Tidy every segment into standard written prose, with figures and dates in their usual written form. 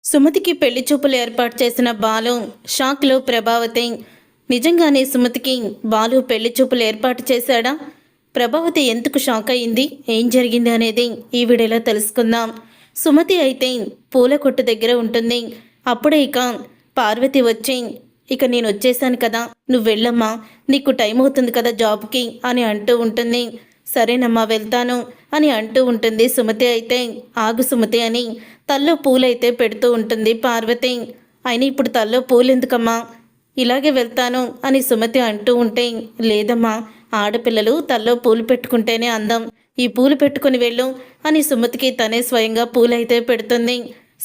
సుమతికి పెళ్లి చూపులు ఏర్పాటు చేసిన బాలు షాక్లో ప్రభావతి. నిజంగానే సుమతికి బాలు పెళ్లి చూపులు ఏర్పాటు చేశాడా? ప్రభావతి ఎందుకు షాక్ అయింది, ఏం జరిగింది అనేది ఈ వీడియోలో తెలుసుకుందాం. సుమతి అయితే పూల కొట్టు దగ్గర ఉంటుంది. అప్పుడే ఇక పార్వతి వచ్చి, ఇక నేను వచ్చేసాను కదా, నువ్వు వెళ్ళమ్మా, నీకు టైం అవుతుంది కదా జాబ్కి అని అంటూ ఉంటుంది. సరేనమ్మా వెళ్తాను అని అంటూ ఉంటుంది. సుమతి అయితే ఆగు సుమతి అని తల్లో పూలైతే పెడుతూ ఉంటుంది పార్వతి. అయినా ఇప్పుడు తల్లో పూలు ఎందుకమ్మా, ఇలాగే వెళ్తాను అని సుమతి అంటూ ఉంటే, లేదమ్మా, ఆడపిల్లలు తల్లో పూలు పెట్టుకుంటేనే అందం, ఈ పూలు పెట్టుకుని వెళ్ళు అని సుమతికి తనే స్వయంగా పూలైతే పెడుతుంది.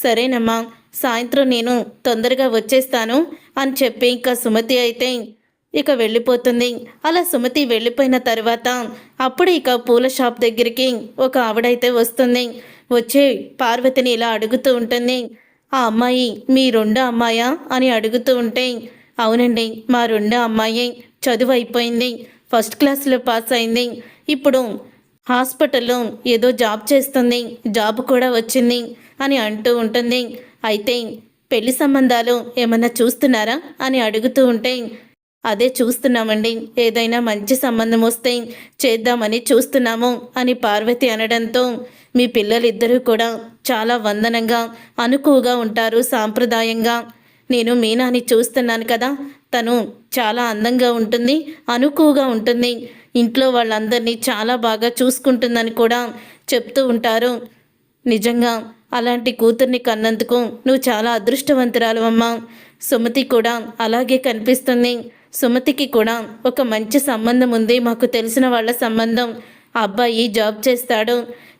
సరేనమ్మా, సాయంత్రం నేను తొందరగా వచ్చేస్తాను అని చెప్పి ఇంకా సుమతి అయితే ఇక వెళ్ళిపోతుంది. అలా సుమతి వెళ్ళిపోయిన తర్వాత అప్పుడు ఇక పూల షాప్ దగ్గరికి ఒక ఆవిడైతే వస్తుంది. వచ్చి పార్వతిని ఇలా అడుగుతూ ఉంటుంది, ఆ అమ్మాయి మీ రెండో అమ్మాయా అని అడుగుతూ ఉంటే, అవునండి, మా రెండో అమ్మాయి చదువు అయిపోయింది, ఫస్ట్ క్లాస్లో పాస్ అయింది, ఇప్పుడు హాస్పిటల్లో ఏదో జాబ్ చేస్తుంది, జాబ్ కూడా వచ్చింది అని అంటూ ఉంటుంది. అయితే పెళ్లి సంబంధాలు ఏమన్నా చూస్తున్నారా అని అడుగుతూ ఉంటే, అదే చూస్తున్నామండి, ఏదైనా మంచి సంబంధం వస్తే చేద్దామని చూస్తున్నాము అని పార్వతి అనడంతో, మీ పిల్లలిద్దరూ కూడా చాలా వందనంగా అనుకువగా ఉంటారు, సాంప్రదాయంగా. నేను మీనాని చూస్తున్నాను కదా, తను చాలా అందంగా ఉంటుంది, అనుకువగా ఉంటుంది, ఇంట్లో వాళ్ళందరినీ చాలా బాగా చూసుకుంటుందని కూడా చెప్తూ ఉంటారు. నిజంగా అలాంటి కూతుర్ని కన్నందుకు నువ్వు చాలా అదృష్టవంతురాలు అమ్మా. సుమతి కూడా అలాగే కనిపిస్తుంది. సుమతికి కూడా ఒక మంచి సంబంధం ఉంది, మాకు తెలిసిన వాళ్ళ సంబంధం. ఆ అబ్బాయి జాబ్ చేస్తాడు,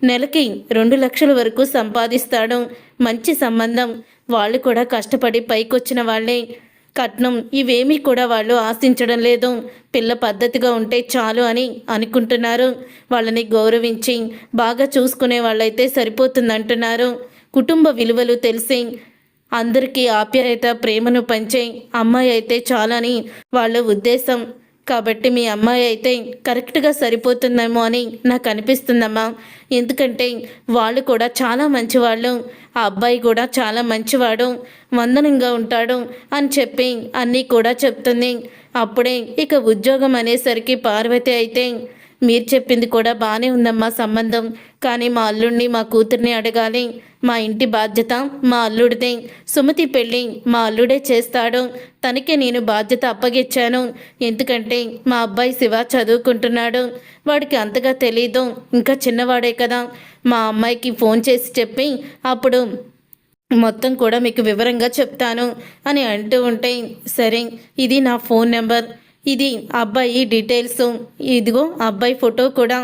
నెలకి 2 లక్షల వరకు సంపాదిస్తాడు, మంచి సంబంధం. వాళ్ళు కూడా కష్టపడి పైకొచ్చిన వాళ్ళే. కట్నం ఇవేమీ కూడా వాళ్ళు ఆశించడం లేదు, పిల్ల పద్ధతిగా ఉంటే చాలు అని అనుకుంటున్నారు. వాళ్ళని గౌరవించి బాగా చూసుకునే వాళ్ళైతే సరిపోతుందంటున్నారు. కుటుంబ విలువలు తెలిసి అందరికీ ఆప్యాయత ప్రేమను పంచే అమ్మాయి అయితే చాలని వాళ్ళ ఉద్దేశం. కాబట్టి మీ అమ్మాయి అయితే కరెక్ట్గా సరిపోతుందేమో అని నాకు అనిపిస్తుందమ్మా. ఎందుకంటే వాళ్ళు కూడా చాలా మంచివాళ్ళు, ఆ అబ్బాయి కూడా చాలా మంచివాడు, వందనంగా ఉంటాడు అని చెప్పి అన్నీ కూడా చెప్తుంది. అప్పుడే ఇక ఉద్యోగం అనేసరికి పార్వతి అయితే, మీరు చెప్పింది కూడా బాగానే ఉందమ్మా సంబంధం, కానీ మా అల్లుడిని మా కూతుర్ని అడగాలి, మా ఇంటి బాధ్యత మా అల్లుడిదే, సుమతి పెళ్ళి మా అల్లుడే చేస్తాడు, తనకే నేను బాధ్యత అప్పగిచ్చాను. ఎందుకంటే మా అబ్బాయి శివ చదువుకుంటున్నాడు, వాడికి అంతగా తెలీదు, ఇంకా చిన్నవాడే కదా, మా అమ్మాయికి ఫోన్ చేసి చెప్పి అప్పుడు మొత్తం కూడా మీకు వివరంగా చెప్తాను అని అంటూ ఉంటే, సరే ఇది నా ఫోన్ నెంబర్, ఇది అబ్బాయి డీటెయిల్స్, ఇదిగో అబ్బాయి ఫోటో కూడా,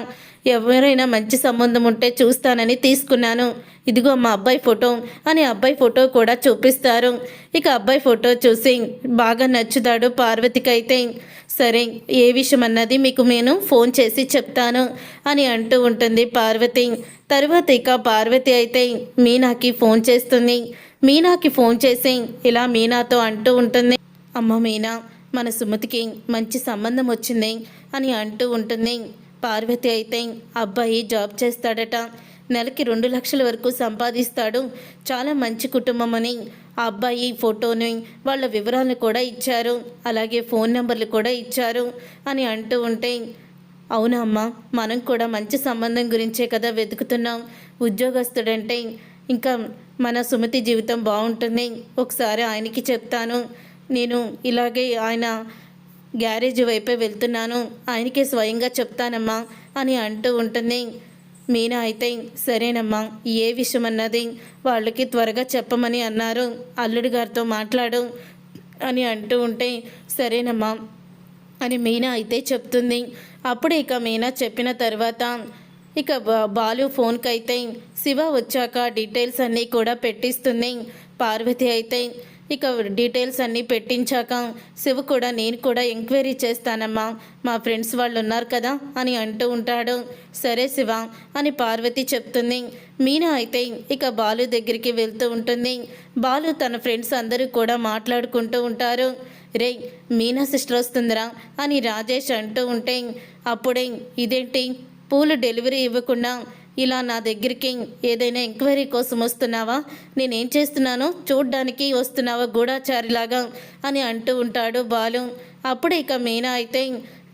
ఎవరైనా మంచి సంబంధం ఉంటే చూస్తానని తీసుకున్నాను, ఇదిగో మా అబ్బాయి ఫోటో అని అబ్బాయి ఫోటో కూడా చూపిస్తారు. ఇక అబ్బాయి ఫోటో చూసి బాగా నచ్చుతాడు పార్వతికి అయితే. సరే ఏ విషయం అన్నది మీకు నేను ఫోన్ చేసి చెప్తాను అని అంటూ ఉంటుంది పార్వతి. తర్వాత ఇక పార్వతి అయితే మీనాకి ఫోన్ చేస్తుంది. మీనాకి ఫోన్ చేసి ఇలా మీనాతో అంటూ ఉంటుంది, అమ్మ మీనా, మన సుమతికి మంచి సంబంధం వచ్చింది అని అంటూ ఉంటుంది. పార్వతి అయితే అబ్బాయి జాబ్ చేస్తాడట, నెలకి 2 లక్షల వరకు సంపాదిస్తాడు, చాలా మంచి కుటుంబం అని ఆ అబ్బాయి ఫోటోని వాళ్ళ వివరాలను కూడా ఇచ్చారు, అలాగే ఫోన్ నెంబర్లు కూడా ఇచ్చారు అని అంటూ ఉంటే, అవునా అమ్మా, మనం కూడా మంచి సంబంధం గురించే కదా వెతుకుతున్నాం, ఉద్యోగస్తుడంటే ఇంకా మన సుమతి జీవితం బాగుంటుంది, ఒకసారి ఆయనకి చెప్తాను, నేను ఇలాగే ఆయన గ్యారేజ్ వైపే వెళ్తున్నాను, ఆయనకే స్వయంగా చెప్తానమ్మా అని అంటూ ఉంటుంది. మీనా అయితే సరేనమ్మా, ఏ విషయం అన్నది వాళ్ళకి త్వరగా చెప్పమని అన్నారు, అల్లుడి గారితో మాట్లాడు అని అంటూ ఉంటే, సరేనమ్మా అని మీనా అయితే చెప్తుంది. అప్పుడు ఇక మీనా చెప్పిన తర్వాత ఇక బాలు ఫోన్కి అయితే శివ వచ్చాక డీటెయిల్స్ అన్నీ కూడా పెట్టిస్తుంది. పార్వతి అయితే ఇక డీటెయిల్స్ అన్నీ పెట్టించాక శివ కూడా, నేను కూడా ఎంక్వైరీ చేస్తానమ్మా, మా ఫ్రెండ్స్ వాళ్ళు ఉన్నారు కదా అని అంటూ ఉంటాడు. సరే శివ అని పార్వతి చెప్తుంది. మీనా అయితే ఇక బాలు దగ్గరికి వెళ్తూ ఉంటుంది. బాలు తన ఫ్రెండ్స్ అందరూ కూడా మాట్లాడుకుంటూ ఉంటారు. రే, మీనా సిస్టర్ వస్తుందిరా అని రాజేష్ అంటూ ఉంటే, అప్పుడే ఇదేంటి పూలు డెలివరీ ఇవ్వకుండా ఇలా నా దగ్గరికి ఏదైనా ఎంక్వైరీ కోసం వస్తున్నావా, నేనేం చేస్తున్నానో చూడ్డానికి వస్తున్నావా గూఢాచారిలాగా అని అంటూ ఉంటాడు బాలు. అప్పుడు ఇక మీనా అయితే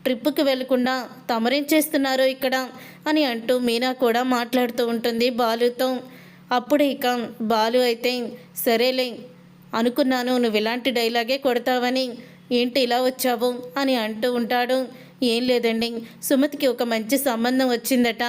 ట్రిప్పుకి వెళ్లకుండా తమరేం చేస్తున్నారో ఇక్కడ అని అంటూ మీనా కూడా మాట్లాడుతూ ఉంటుంది బాలుతో. అప్పుడు ఇక బాలు అయితే సరేలే అనుకున్నాను నువ్వు ఇలాంటి డైలాగే కొడతావని, ఏంటి ఇలా వచ్చావు అని అంటూ ఉంటాడు. ఏం లేదండి, సుమతికి ఒక మంచి సంబంధం వచ్చిందట,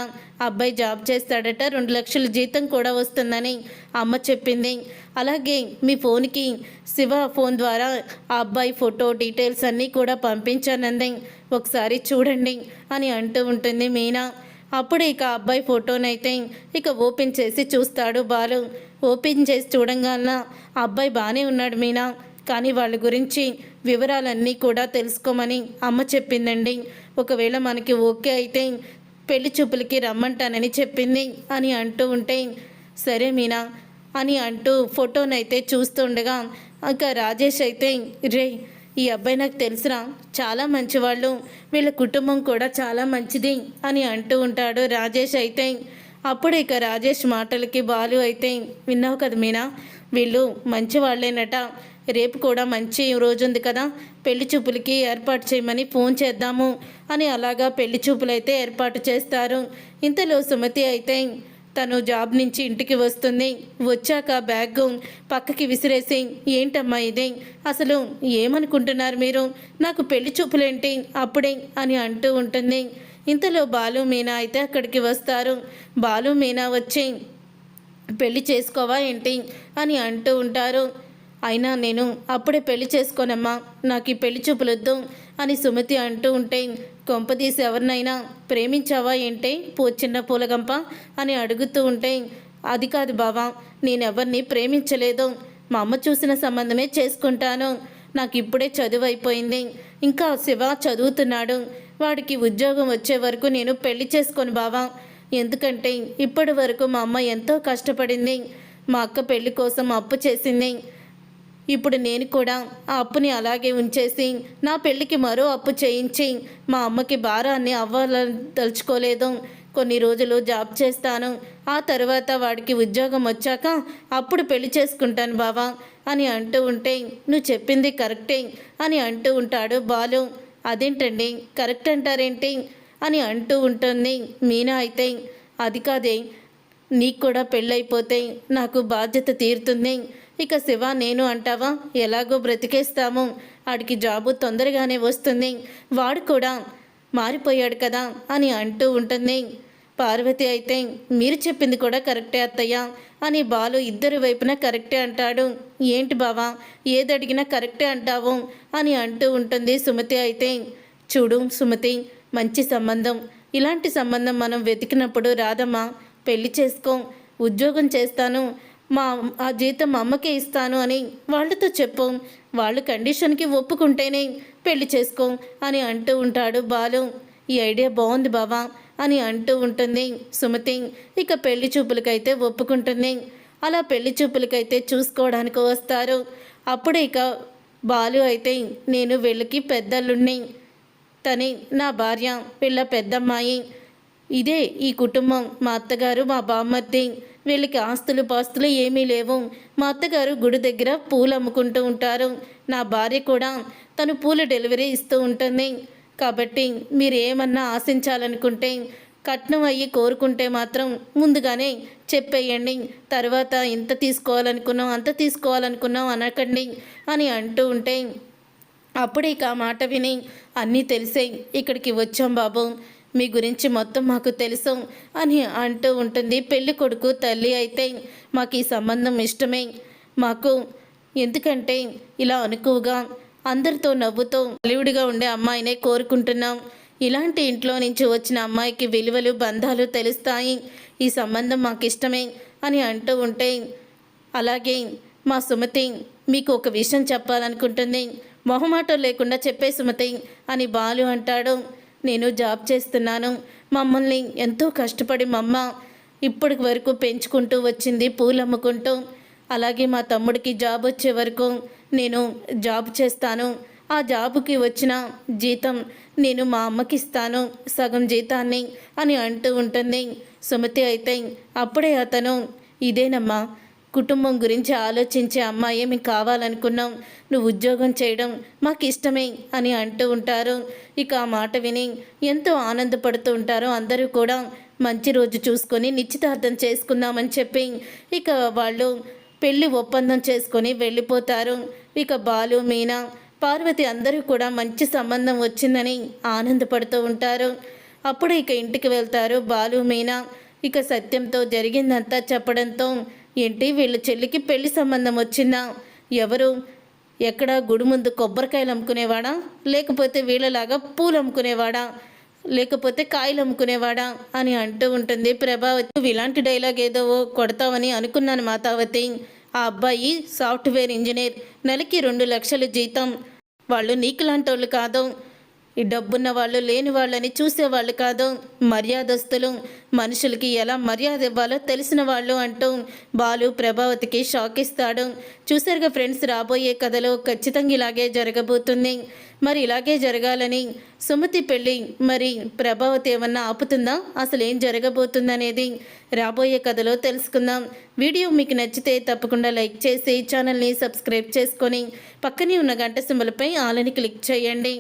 అబ్బాయి జాబ్ చేస్తాడట, 2 లక్షల జీతం కూడా వస్తుందని అమ్మ చెప్పింది. అలాగే మీ ఫోన్కి శివ ఫోన్ ద్వారా ఆ అబ్బాయి ఫోటో డీటెయిల్స్ అన్నీ కూడా పంపించానంది, ఒకసారి చూడండి అని అంటూ ఉంటుంది మీనా. అప్పుడు ఇక అబ్బాయి ఫోటోనైతే ఇక ఓపెన్ చేసి చూస్తాడు బాలు. ఓపెన్ చేసి చూడంగానే అబ్బాయి బాగానే ఉన్నాడు మీనా, కానీ వాళ్ళ గురించి వివరాలన్నీ కూడా తెలుసుకోమని అమ్మ చెప్పిందండి. ఒకవేళ మనకి ఓకే అయితే పెళ్లి చూపులకి రమ్మంటానని చెప్పింది అని అంటూ ఉంటే, సరే మీనా అని అంటూ ఫోటోనైతే చూస్తుండగా ఇంకా రాజేష్ అయితే రే ఈ అబ్బాయి నాకు తెలుసురా, చాలా మంచివాళ్ళు, వీళ్ళ కుటుంబం కూడా చాలా మంచిది అని అంటూ ఉంటాడు రాజేష్ అయితే. అప్పుడు ఇక రాజేష్ మాటలకి బాలు అయితే విన్నావు కదా మీనా, వీళ్ళు మంచి వాళ్ళేనట, రేపు కూడా మంచి రోజు ఉంది కదా, పెళ్లి చూపులకి ఏర్పాటు చేయమని ఫోన్ చేద్దాము అని అలాగా పెళ్లి చూపులు అయితే ఏర్పాటు చేస్తారు. ఇంతలో సుమతి అయితే తను జాబ్ నుంచి ఇంటికి వస్తుంది. వచ్చాక బ్యాగ్ పక్కకి విసిరేసి ఏంటమ్మా ఇది, అసలు ఏమనుకుంటున్నారు మీరు, నాకు పెళ్లి చూపులేంటి అప్పుడే అని అంటూ ఉంటుంది. ఇంతలో బాలు మీనా అయితే అక్కడికి వస్తారు. బాలు మీనా వచ్చి పెళ్లి చేసుకోవా ఏంటి అని అంటూ ఉంటారు. అయినా నేను అప్పుడే పెళ్లి చేసుకోనమ్మా, నాకు ఈ పెళ్లి చూపులొద్దు అని సుమతి అంటూ ఉంటే, కొంపదీసి ఎవరినైనా ప్రేమించావా ఏంటి చిన్న పూలగంప అని అడుగుతూ ఉంటే, అది కాదు బావా, నేనెవరిని ప్రేమించలేదు, మా అమ్మ చూసిన సంబంధమే చేసుకుంటాను, నాకు ఇప్పుడే చదువు అయిపోయింది, ఇంకా శివ చదువుతున్నాడు, వాడికి ఉద్యోగం వచ్చే వరకు నేను పెళ్లి చేసుకోను బావా, ఎందుకంటే ఇప్పటి వరకు మా అమ్మ ఎంతో కష్టపడింది, మా అక్క పెళ్లి కోసం అప్పు చేసింది, ఇప్పుడు నేను కూడా ఆ అప్పుని అలాగే ఉంచేసి నా పెళ్ళికి మరో అప్పు చేయించి మా అమ్మకి భారాన్ని అవ్వాలని తలుచుకోలేదు. కొన్ని రోజులు జాబ్ చేస్తాను, ఆ తర్వాత వాడికి ఉద్యోగం వచ్చాక అప్పుడు పెళ్లి చేసుకుంటాను బావా అని అంటూ ఉంటే, నువ్వు చెప్పింది కరెక్టే అని అంటూ ఉంటాడు బాలు. అదేంటండి కరెక్ట్ అంటారేంటి అని అంటూ ఉంటుంది మీనా అయితే. అది కాదే, నీకు కూడా పెళ్ళైపోతే నాకు బాధ్యత తీరుతుంది, ఇక శివ నేను అంటావా ఎలాగో బ్రతికేస్తాము, వాడికి జాబు తొందరగానే వస్తుంది, వాడు కూడా మారిపోయాడు కదా అని అంటూ ఉంటుంది. పార్వతి అయితే మీరు చెప్పింది కూడా కరెక్టే అత్తయ్య అని బాలు ఇద్దరి వైపున కరెక్టే అంటాడు. ఏంటి బావా ఏదడిగినా కరెక్టే అంటావు అని అంటూ ఉంటుంది సుమతి అయితే. చూడు సుమతి, మంచి సంబంధం, ఇలాంటి సంబంధం మనం వెతికినప్పుడు రాదమ్మా, పెళ్లి చేసుకో, ఉద్యోగం చేస్తాను, ఆ జీతం అమ్మకే ఇస్తాను అని వాళ్ళతో చెప్పు, వాళ్ళు కండిషన్కి ఒప్పుకుంటేనే పెళ్లి చేసుకో అని అంటూ ఉంటాడు బాలు. ఈ ఐడియా బాగుంది బావా అని అంటూ ఉంటుంది సుమతి. ఇక పెళ్లి చూపులకైతే ఒప్పుకుంటుంది. అలా పెళ్లి చూపులకైతే చూసుకోవడానికి వస్తారు. అప్పుడు ఇక బాలు అయితే నేను వీళ్ళకి పెద్దల్లుణ్ణి, తని నా భార్య, వీళ్ళ పెద్దమ్మాయి, ఇదే ఈ కుటుంబం, మా అత్తగారు మా బామ్మర్ది, వీళ్ళకి ఆస్తులు పాస్తులు ఏమీ లేవు, మా అత్తగారు గుడి దగ్గర పూలు అమ్ముకుంటూ ఉంటారు, నా భార్య కూడా తను పూల డెలివరీ ఇస్తూ ఉంటుంది, కాబట్టి మీరు ఏమన్నా ఆశించాలనుకుంటే కట్నం అయ్యి కోరుకుంటే మాత్రం ముందుగానే చెప్పేయండి, తర్వాత ఇంత తీసుకోవాలనుకున్నాం అంత తీసుకోవాలనుకున్నాం అనకండి అని అంటూ ఉంటే, అప్పుడే ఇక మాట విని అన్నీ తెలిసాయి, ఇక్కడికి వచ్చాం బాబు, మీ గురించి మొత్తం మాకు తెలుసు అని అంటూ ఉంటుంది పెళ్లి కొడుకు తల్లి అయితే. మాకు ఈ సంబంధం ఇష్టమే, మాకు ఎందుకంటే ఇలా అనుకువగా అందరితో నవ్వుతూ అలివిడిగా ఉండే అమ్మాయినే కోరుకుంటున్నాం, ఇలాంటి ఇంట్లో నుంచి వచ్చిన అమ్మాయికి విలువలు బంధాలు తెలుస్తాయి, ఈ సంబంధం మాకు ఇష్టమే అని అంటూ ఉంటే, అలాగే మా సుమతి మీకు ఒక విషయం చెప్పాలనుకుంటుంది, మొహమాటం లేకుండా చెప్పే సుమతి అని బాలు అంటాడు. నేను జాబ్ చేస్తున్నాను, మమ్మల్ని ఎంతో కష్టపడి మా అమ్మ ఇప్పటి వరకు పెంచుకుంటూ వచ్చింది పూలు అమ్ముకుంటూ, అలాగే మా తమ్ముడికి జాబ్ వచ్చే వరకు నేను జాబ్ చేస్తాను, ఆ జాబుకి వచ్చిన జీతం నేను మా అమ్మకి ఇస్తాను, సగం జీతాన్ని అని అంటూ ఉంటుంది. సుమతి అయితే అప్పుడే అతను ఇదేనమ్మా కుటుంబం గురించి ఆలోచించే అమ్మాయే మేము కావాలనుకున్నాం, నువ్వు ఉద్యోగం చేయడం మాకు ఇష్టమే అని అంటూ ఉంటారు. ఇక ఆ మాట విని ఎంతో ఆనందపడుతూ ఉంటారు అందరూ కూడా. మంచి రోజు చూసుకొని నిశ్చితార్థం చేసుకుందామని చెప్పి ఇక వాళ్ళు పెళ్లి ఒప్పందం చేసుకొని వెళ్ళిపోతారు. ఇక బాలు, మీనా, పార్వతి అందరూ కూడా మంచి సంబంధం వచ్చిందని ఆనందపడుతూ ఉంటారు. అప్పుడు ఇక ఇంటికి వెళ్తారు బాలు, మీనా. ఇక సత్యంతో జరిగిందంతా చెప్పడంతో, ఏంటి వీళ్ళ చెల్లికి పెళ్లి సంబంధం వచ్చిందా? ఎవరు? ఎక్కడ? గుడి ముందు కొబ్బరికాయలు అమ్ముకునేవాడా, లేకపోతే వీళ్ళలాగా పూలు అమ్ముకునేవాడా, లేకపోతే కాయలు అమ్ముకునేవాడా అని అంటూ ఉంటుంది ప్రభావతి. నువ్వు ఇలాంటి డైలాగ్ ఏదో కొడతావని అనుకున్నాను మాతావతి. ఆ అబ్బాయి సాఫ్ట్వేర్ ఇంజనీర్, నెలకి 2 లక్షల జీతం. వాళ్ళు నీకులాంటి వాళ్ళు కాదు, ఈ డబ్బున్న వాళ్ళు లేని వాళ్ళని చూసేవాళ్ళు కాదు, మర్యాదస్తులు, మనుషులకి ఎలా మర్యాద ఇవ్వాలో తెలిసిన వాళ్ళు అంటూ బాలు ప్రభావతికి షాక్ ఇస్తాడు. చూసారుగా ఫ్రెండ్స్, రాబోయే కథలో ఖచ్చితంగా ఇలాగే జరగబోతుంది. మరి ఇలాగే జరగాలని సుమతి పెళ్ళి మరి ప్రభావతి ఏమన్నా ఆపుతుందా? అసలు ఏం జరగబోతుందనేది రాబోయే కథలో తెలుసుకుందాం. వీడియో మీకు నచ్చితే తప్పకుండా లైక్ చేసి ఛానల్ని సబ్స్క్రైబ్ చేసుకొని పక్కనే ఉన్న గంట సింబల్పై ఆల్ అని క్లిక్ చేయండి.